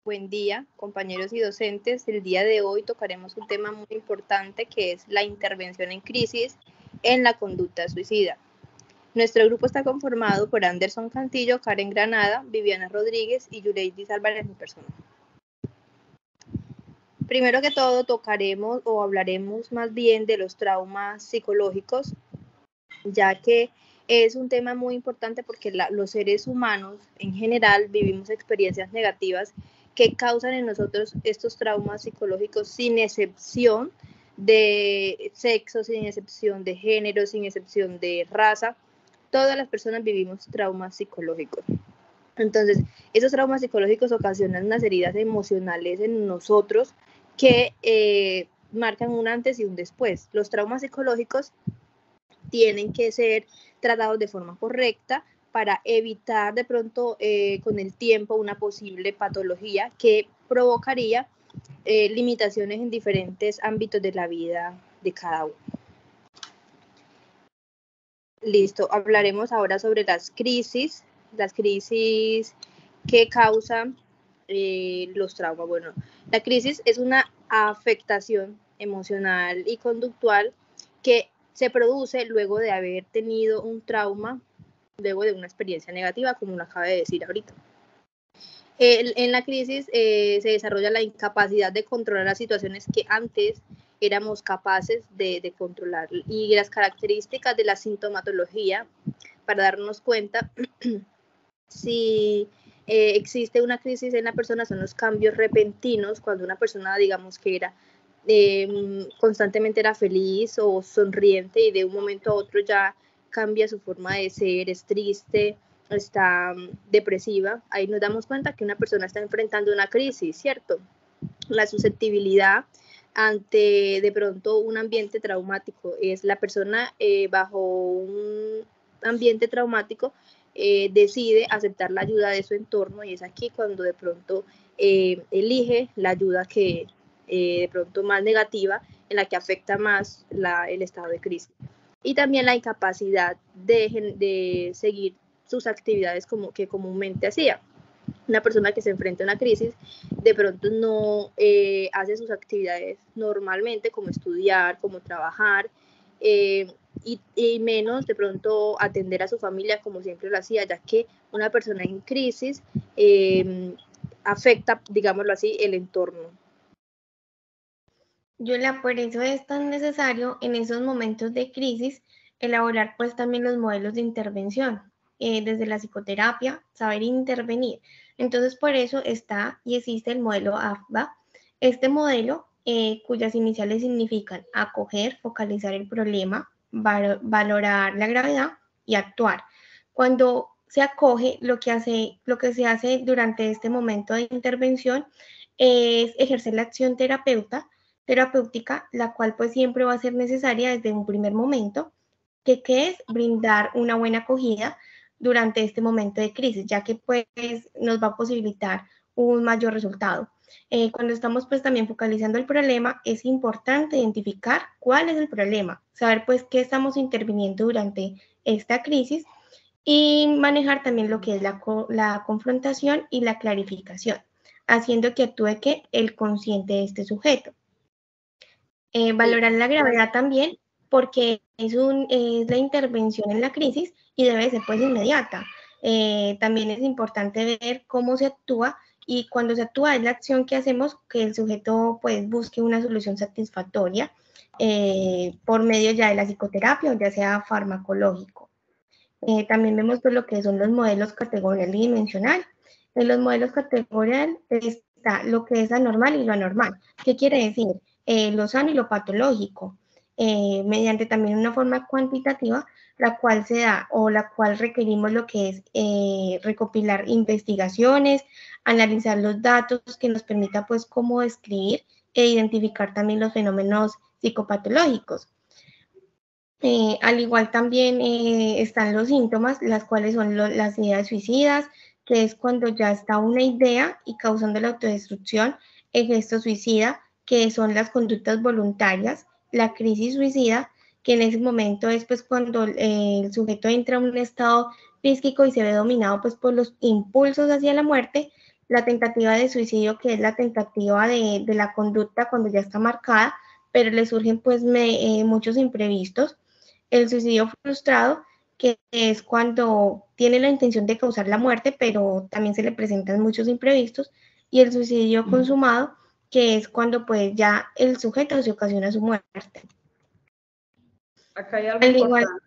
Buen día, compañeros y docentes. El día de hoy tocaremos un tema muy importante que es la intervención en crisis en la conducta suicida. Nuestro grupo está conformado por Anderson Cantillo, Karen Granada, Viviana Rodríguez y Yureidis Álvarez en persona. Primero que todo tocaremos o hablaremos más bien de los traumas psicológicos, ya que es un tema muy importante porque los seres humanos en general vivimos experiencias negativas que causan en nosotros estos traumas psicológicos sin excepción de sexo, sin excepción de género, sin excepción de raza. Todas las personas vivimos traumas psicológicos. Entonces, esos traumas psicológicos ocasionan unas heridas emocionales en nosotros que marcan un antes y un después. Los traumas psicológicos tienen que ser tratados de forma correcta para evitar de pronto con el tiempo una posible patología que provocaría limitaciones en diferentes ámbitos de la vida de cada uno. Listo, hablaremos ahora sobre las crisis que causan los traumas. Bueno, la crisis es una afectación emocional y conductual que se produce luego de haber tenido un trauma, luego de una experiencia negativa, como lo acabo de decir ahorita. En la crisis se desarrolla la incapacidad de controlar las situaciones que antes éramos capaces de controlar, y las características de la sintomatología para darnos cuenta si existe una crisis en la persona son los cambios repentinos, cuando una persona, digamos, que era constantemente era feliz o sonriente y de un momento a otro ya cambia su forma de ser, es triste, está depresiva. Ahí nos damos cuenta que una persona está enfrentando una crisis, ¿cierto? La susceptibilidad ante de pronto un ambiente traumático es la persona bajo un ambiente traumático decide aceptar la ayuda de su entorno, y es aquí cuando de pronto elige la ayuda que de pronto más negativa, en la que afecta más el estado de crisis. Y también la incapacidad de seguir sus actividades como que comúnmente hacía. Una persona que se enfrenta a una crisis de pronto no hace sus actividades normalmente, como estudiar, como trabajar, y menos de pronto atender a su familia como siempre lo hacía, ya que una persona en crisis afecta, digámoslo así, el entorno. Yola, por eso es tan necesario en esos momentos de crisis elaborar pues también los modelos de intervención, desde la psicoterapia, saber intervenir. Entonces por eso está y existe el modelo AFBA. Este modelo, cuyas iniciales significan acoger, focalizar el problema, valorar la gravedad y actuar. Cuando se acoge, lo que se hace durante este momento de intervención es ejercer la acción terapéutica, la cual pues siempre va a ser necesaria desde un primer momento, que es brindar una buena acogida durante este momento de crisis, ya que pues nos va a posibilitar un mayor resultado. Cuando estamos pues también focalizando el problema, es importante identificar cuál es el problema, saber pues qué estamos interviniendo durante esta crisis y manejar también lo que es la confrontación y la clarificación, haciendo que actúe el consciente de este sujeto. Valorar la gravedad también, porque es la intervención en la crisis y debe ser pues inmediata. También es importante ver cómo se actúa, y cuando se actúa es la acción que hacemos, que el sujeto pues busque una solución satisfactoria por medio ya de la psicoterapia o ya sea farmacológico. También vemos pues lo que son los modelos categorial y dimensional. En los modelos categorial está lo que es anormal y lo anormal. ¿Qué quiere decir? Lo sano y lo patológico, mediante también una forma cuantitativa, la cual se da o la cual requerimos lo que es recopilar investigaciones, analizar los datos que nos permita pues cómo describir e identificar también los fenómenos psicopatológicos. Al igual también están los síntomas, las cuales son las ideas suicidas, que es cuando ya está una idea y causando la autodestrucción, el gesto suicida, que son las conductas voluntarias, la crisis suicida, que en ese momento es pues cuando el sujeto entra en un estado físico y se ve dominado pues por los impulsos hacia la muerte, la tentativa de suicidio, que es la tentativa de la conducta cuando ya está marcada, pero le surgen pues muchos imprevistos. El suicidio frustrado, que es cuando tiene la intención de causar la muerte, pero también se le presentan muchos imprevistos, y el suicidio consumado, que es cuando pues ya el sujeto se ocasiona su muerte. Acá hay algo importante.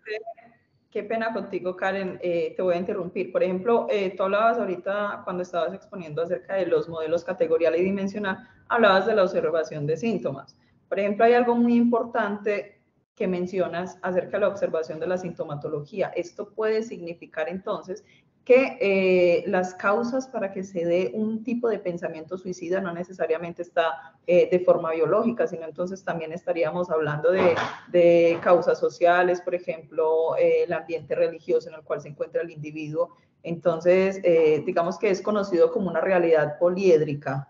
Qué pena contigo, Karen, te voy a interrumpir. Por ejemplo, tú hablabas ahorita, cuando estabas exponiendo acerca de los modelos categorial y dimensional, hablabas de la observación de síntomas. Por ejemplo, hay algo muy importante que mencionas acerca de la observación de la sintomatología. Esto puede significar entonces que las causas para que se dé un tipo de pensamiento suicida no necesariamente está de forma biológica, sino entonces también estaríamos hablando de causas sociales, por ejemplo, el ambiente religioso en el cual se encuentra el individuo. Entonces, digamos que es conocido como una realidad poliédrica.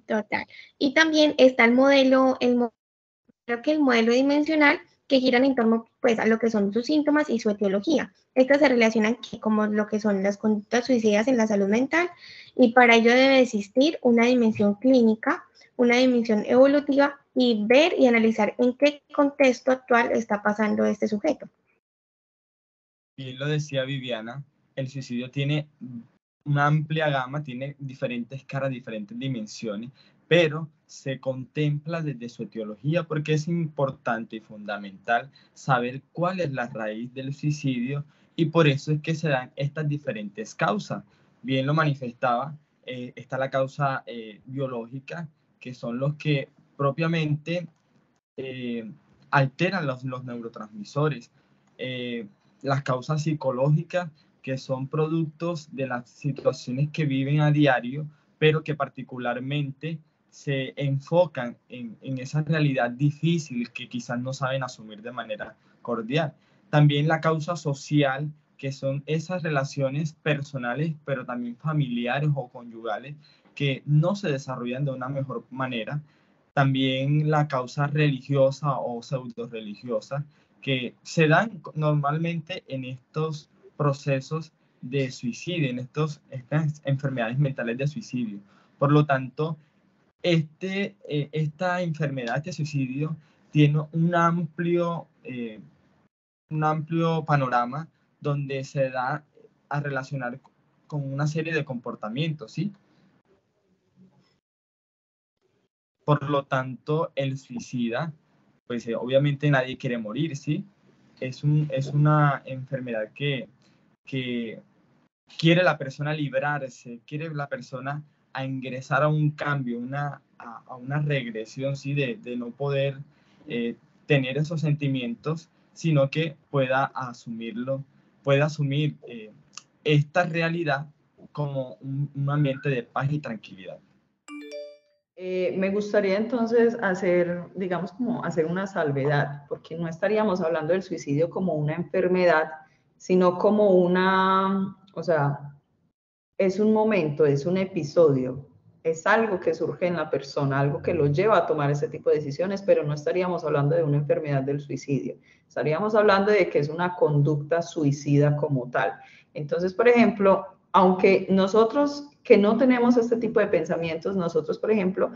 Total. Y también está el modelo dimensional, que giran en torno pues a lo que son sus síntomas y su etiología. Estas se relacionan como lo que son las conductas suicidas en la salud mental, y para ello debe existir una dimensión clínica, una dimensión evolutiva, y ver y analizar en qué contexto actual está pasando este sujeto. Bien lo decía Viviana, el suicidio tiene una amplia gama, tiene diferentes caras, diferentes dimensiones, pero se contempla desde su etiología, porque es importante y fundamental saber cuál es la raíz del suicidio, y por eso es que se dan estas diferentes causas. Bien lo manifestaba, está la causa biológica, que son los que propiamente alteran los neurotransmisores. Las causas psicológicas, que son productos de las situaciones que viven a diario, pero que particularmente se enfocan en esa realidad difícil que quizás no saben asumir de manera cordial. También la causa social, que son esas relaciones personales, pero también familiares o conyugales, que no se desarrollan de una mejor manera. También la causa religiosa o pseudo-religiosa, que se dan normalmente en estos procesos de suicidio, en estas enfermedades mentales de suicidio. Por lo tanto, esta enfermedad de suicidio tiene un amplio panorama, donde se da a relacionar con una serie de comportamientos, ¿sí? Por lo tanto, el suicida, pues obviamente nadie quiere morir, ¿sí? Es una enfermedad que quiere la persona librarse, quiere la persona a ingresar a un cambio, a una regresión, ¿sí? De no poder tener esos sentimientos, sino que pueda asumirlo, pueda asumir esta realidad como un ambiente de paz y tranquilidad. Me gustaría entonces hacer, digamos, como hacer una salvedad, porque no estaríamos hablando del suicidio como una enfermedad, sino como o sea, es un momento, es un episodio, es algo que surge en la persona, algo que lo lleva a tomar ese tipo de decisiones, pero no estaríamos hablando de una enfermedad del suicidio, estaríamos hablando de que es una conducta suicida como tal. Entonces, por ejemplo, aunque nosotros que no tenemos este tipo de pensamientos, nosotros, por ejemplo,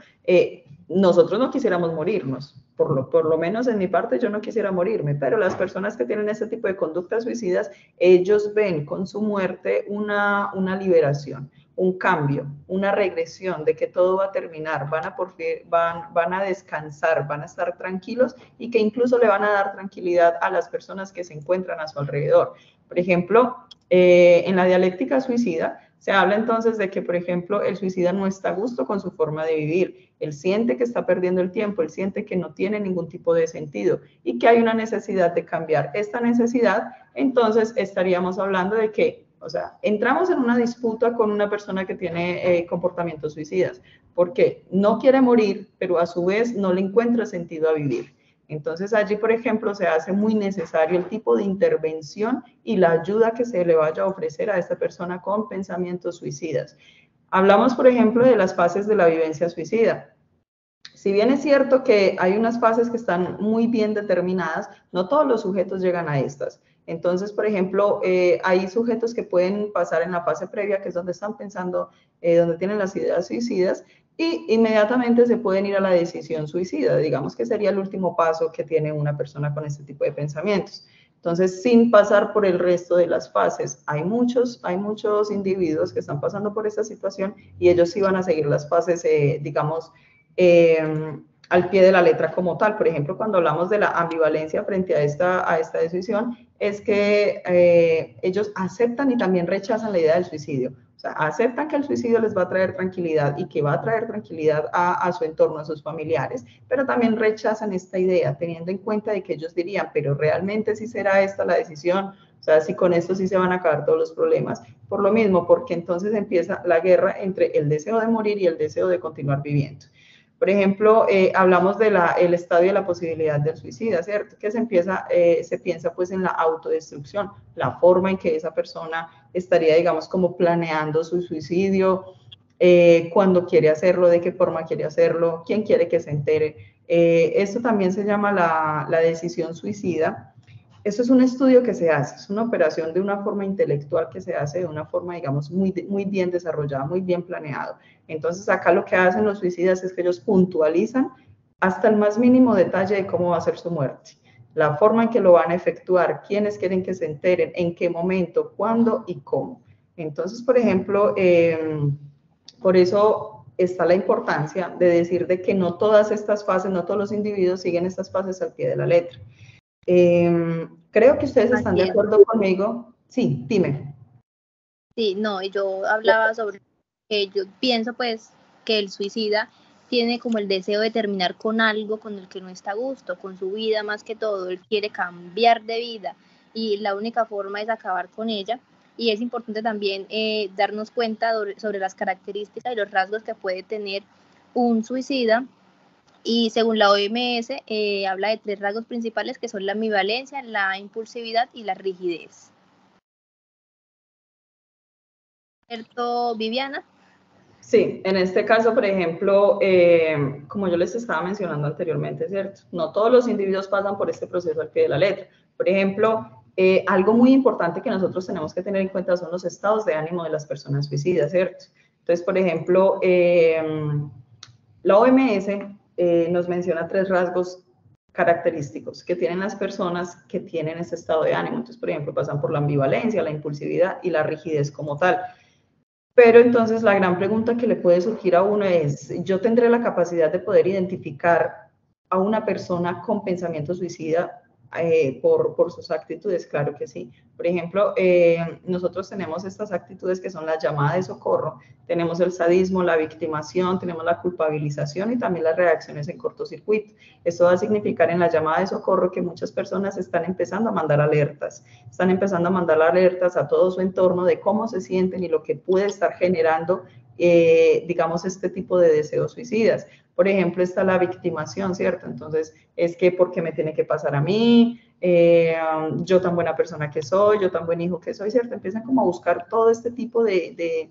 nosotros no quisiéramos morirnos, por lo menos en mi parte yo no quisiera morirme, pero las personas que tienen este tipo de conductas suicidas, ellos ven con su muerte una liberación, un cambio, una regresión de que todo va a terminar, van a descansar, van a estar tranquilos, y que incluso le van a dar tranquilidad a las personas que se encuentran a su alrededor. Por ejemplo, en la dialéctica suicida se habla entonces de que, por ejemplo, el suicida no está a gusto con su forma de vivir. Él siente que está perdiendo el tiempo, él siente que no tiene ningún tipo de sentido y que hay una necesidad de cambiar. Esta necesidad, entonces, estaríamos hablando de que, o sea, entramos en una disputa con una persona que tiene comportamientos suicidas, porque no quiere morir, pero a su vez no le encuentra sentido a vivir. Entonces allí, por ejemplo, se hace muy necesario el tipo de intervención y la ayuda que se le vaya a ofrecer a esta persona con pensamientos suicidas. Hablamos, por ejemplo, de las fases de la vivencia suicida. Si bien es cierto que hay unas fases que están muy bien determinadas, no todos los sujetos llegan a estas. Entonces, por ejemplo, hay sujetos que pueden pasar en la fase previa, que es donde están pensando, donde tienen las ideas suicidas, y inmediatamente se pueden ir a la decisión suicida, digamos que sería el último paso que tiene una persona con este tipo de pensamientos. Entonces, sin pasar por el resto de las fases, hay muchos individuos que están pasando por esta situación y ellos sí van a seguir las fases, digamos, al pie de la letra como tal. Por ejemplo, cuando hablamos de la ambivalencia frente a esta decisión, es que ellos aceptan y también rechazan la idea del suicidio. O sea, aceptan que el suicidio les va a traer tranquilidad y que va a traer tranquilidad a su entorno, a sus familiares, pero también rechazan esta idea, teniendo en cuenta de que ellos dirían, pero realmente sí será esta la decisión, o sea, si con esto sí se van a acabar todos los problemas. Por lo mismo, porque entonces empieza la guerra entre el deseo de morir y el deseo de continuar viviendo. Por ejemplo, hablamos del estadio de la posibilidad del suicida, ¿cierto? Que se piensa pues en la autodestrucción, la forma en que esa persona estaría, digamos, como planeando su suicidio, cuándo quiere hacerlo, de qué forma quiere hacerlo, quién quiere que se entere. Esto también se llama la decisión suicida. Eso es un estudio que se hace, es una operación de una forma intelectual que se hace de una forma, digamos, muy bien desarrollada, muy bien planeado. Entonces, acá lo que hacen los suicidas es que ellos puntualizan hasta el más mínimo detalle de cómo va a ser su muerte, la forma en que lo van a efectuar, quiénes quieren que se enteren, en qué momento, cuándo y cómo. Entonces, por ejemplo, por eso está la importancia de decir de que no todas estas fases, no todos los individuos siguen estas fases al pie de la letra. Creo que ustedes están de acuerdo conmigo. Sí, dime. Sí, no, yo hablaba sobre que yo pienso pues que el suicida tiene como el deseo de terminar con algo con el que no está a gusto, con su vida más que todo, él quiere cambiar de vida y la única forma es acabar con ella. Y es importante también darnos cuenta sobre las características y los rasgos que puede tener un suicida. Y según la OMS, habla de 3 rasgos principales que son la ambivalencia, la impulsividad y la rigidez. ¿Cierto, Viviana? Sí, en este caso, por ejemplo, como yo les estaba mencionando anteriormente, ¿cierto? No todos los individuos pasan por este proceso al pie de la letra. Por ejemplo, algo muy importante que nosotros tenemos que tener en cuenta son los estados de ánimo de las personas suicidas, ¿cierto? Entonces, por ejemplo, la OMS nos menciona 3 rasgos característicos que tienen las personas que tienen ese estado de ánimo. Entonces, por ejemplo, pasan por la ambivalencia, la impulsividad y la rigidez como tal. Pero entonces la gran pregunta que le puede surgir a uno es, ¿yo tendré la capacidad de poder identificar a una persona con pensamiento suicida por sus actitudes? Claro que sí. Por ejemplo, nosotros tenemos estas actitudes que son la llamada de socorro, tenemos el sadismo, la victimación, tenemos la culpabilización y también las reacciones en cortocircuito. Esto va a significar en la llamada de socorro que muchas personas están empezando a mandar alertas, a todo su entorno de cómo se sienten y lo que puede estar generando, digamos, este tipo de deseos suicidas. Por ejemplo, está la victimación, ¿cierto? Entonces, es que ¿por qué me tiene que pasar a mí? Yo tan buena persona que soy, yo tan buen hijo que soy, ¿cierto? Empiezan como a buscar todo este tipo de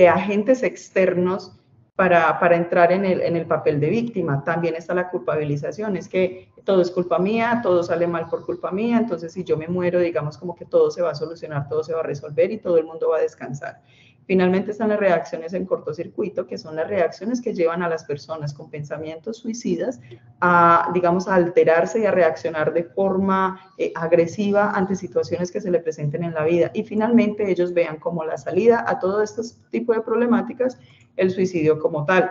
agentes externos para entrar en el papel de víctima. También está la culpabilización, es que todo es culpa mía, todo sale mal por culpa mía, entonces si yo me muero, digamos como que todo se va a solucionar, todo se va a resolver y todo el mundo va a descansar. Finalmente están las reacciones en cortocircuito, que son las reacciones que llevan a las personas con pensamientos suicidas a, digamos, a alterarse y a reaccionar de forma agresiva ante situaciones que se le presenten en la vida. Y finalmente ellos vean como la salida a todo este tipo de problemáticas el suicidio como tal.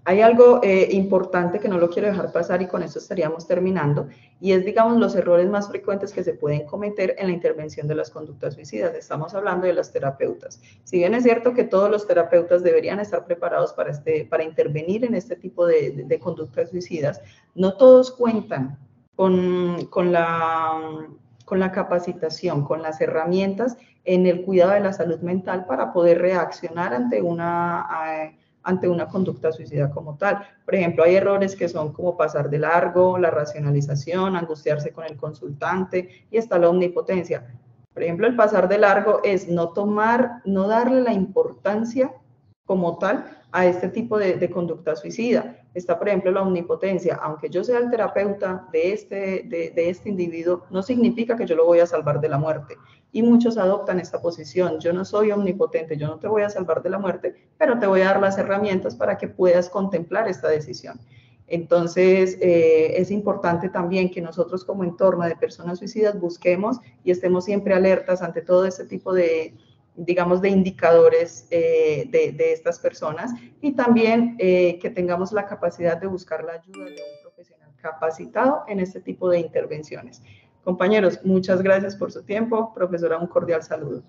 Hay algo importante que no lo quiero dejar pasar y con esto estaríamos terminando, y es, digamos, los errores más frecuentes que se pueden cometer en la intervención de las conductas suicidas. Estamos hablando de las terapeutas. Si bien es cierto que todos los terapeutas deberían estar preparados para intervenir en este tipo de conductas suicidas, no todos cuentan con la capacitación, con las herramientas en el cuidado de la salud mental para poder reaccionar ante una conducta suicida como tal. Por ejemplo, hay errores que son como pasar de largo, la racionalización, angustiarse con el consultante, y está la omnipotencia. Por ejemplo, el pasar de largo es no darle la importancia como tal a este tipo de conducta suicida. Está, por ejemplo, la omnipotencia. Aunque yo sea el terapeuta de este individuo, no significa que yo lo voy a salvar de la muerte. Y muchos adoptan esta posición. Yo no soy omnipotente, yo no te voy a salvar de la muerte, pero te voy a dar las herramientas para que puedas contemplar esta decisión. Entonces, es importante también que nosotros como entorno de personas suicidas busquemos y estemos siempre alertas ante todo este tipo de, digamos, de indicadores de estas personas, y también que tengamos la capacidad de buscar la ayuda de un profesional capacitado en este tipo de intervenciones. Compañeros, muchas gracias por su tiempo. Profesora, un cordial saludo.